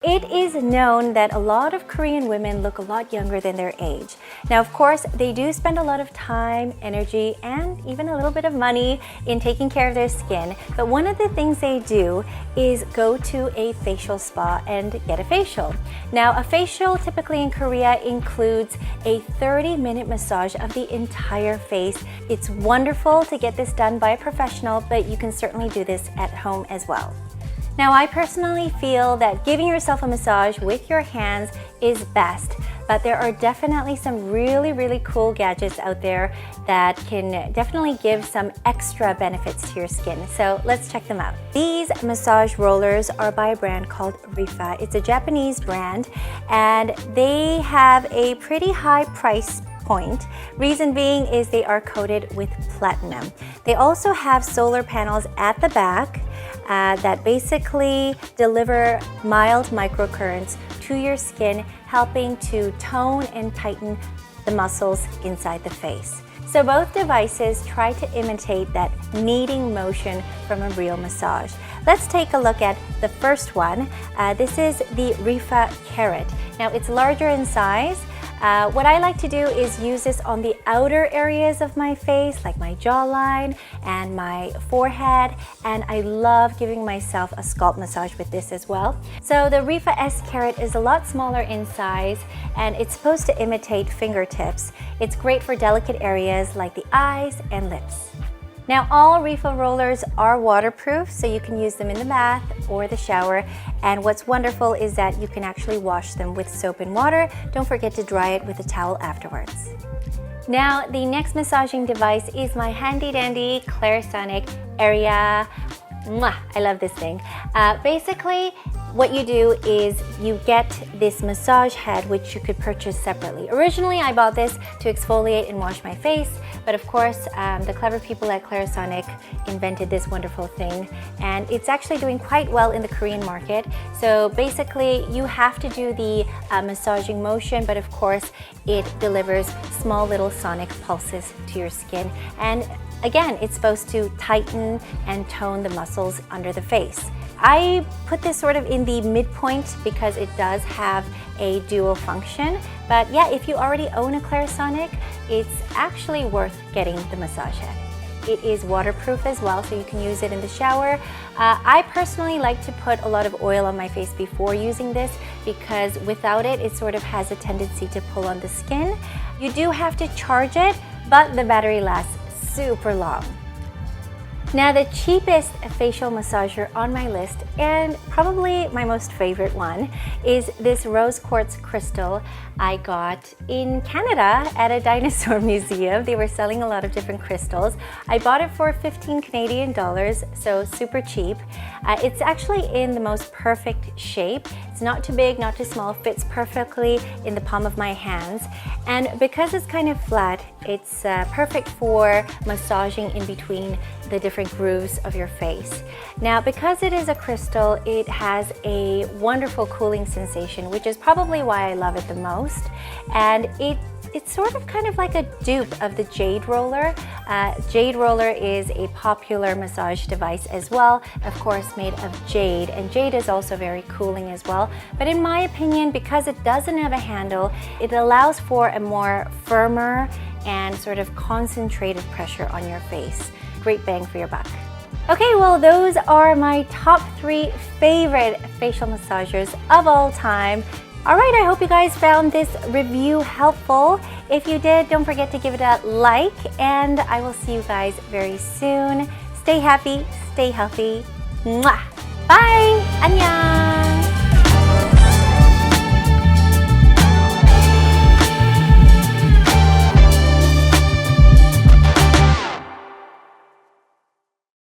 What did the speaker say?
It is known that a lot of Korean women look a lot younger than their age. Now, of course, they do spend a lot of time, energy, and even a little bit of money in taking care of their skin. But one of the things they do is go to a facial spa and get a facial. Now, a facial typically in Korea includes a 30-minute massage of the entire face. It's wonderful to get this done by a professional, but you can certainly do this at home as well. Now, I personally feel that giving yourself a massage with your hands is best, but there are definitely some really cool gadgets out there that can definitely give some extra benefits to your skin. So let's check them out. These massage rollers are by a brand called ReFa. It's a Japanese brand, and they have a pretty high price point. Reason being is they are coated with platinum. They also have solar panels at the back that basically deliver mild microcurrents to your skin, helping to tone and tighten the muscles inside the face. So both devices try to imitate that kneading motion from a real massage. Let's take a look at the first one. This is the ReFa Carrot. Now, it's larger in size. What I like to do is use this on the outer areas of my face, like my jawline and my forehead, and I love giving myself a scalp massage with this as well. So the ReFa S Carrot is a lot smaller in size, and it's supposed to imitate fingertips. It's great for delicate areas like the eyes and lips. Now, all ReFa rollers are waterproof, so you can use them in the bath or the shower. And what's wonderful is that you can actually wash them with soap and water. Don't forget to dry it with a towel afterwards. Now, the next massaging device is my handy dandy Clarisonic Area. Mwah, I love this thing. Basically, what you do is you get this massage head, which you could purchase separately. Originally, I bought this to exfoliate and wash my face, but of course, the clever people at Clarisonic invented this wonderful thing, and it's actually doing quite well in the Korean market. So basically, you have to do the massaging motion, but of course, it delivers small little sonic pulses to your skin. And again, it's supposed to tighten and tone the muscles under the face. I put this sort of in the midpoint because it does have a dual function. But yeah, if you already own a Clarisonic, it's actually worth getting the massage head. It is waterproof as well, so you can use it in the shower. I personally like to put a lot of oil on my face before using this because without it, it sort of has a tendency to pull on the skin. You do have to charge it, but the battery lasts super long. Now, the cheapest facial massager on my list, and probably my most favorite one, is this rose quartz crystal I got in Canada at a dinosaur museum. They were selling a lot of different crystals. I bought it for 15 Canadian dollars, so super cheap. It's actually in the most perfect shape. It's not too big, not too small, fits perfectly in the palm of my hands. And because it's kind of flat, it's perfect for massaging in between the different grooves of your face. Now, because it is a crystal, it has a wonderful cooling sensation, which is probably why I love it the most. And it's sort of kind of like a dupe of the Jade roller. Jade roller is a popular massage device as well, of course made of jade, and jade is also very cooling as well. But in my opinion, because it doesn't have a handle, it allows for a more firmer and sort of concentrated pressure on your face. Great bang for your buck. Okay, well, those are my top 3 favorite facial massagers of all time. All right, I hope you guys found this review helpful. If you did, don't forget to give it a like, and I will see you guys very soon. Stay happy, stay healthy. Mwah! Bye! Annyeong!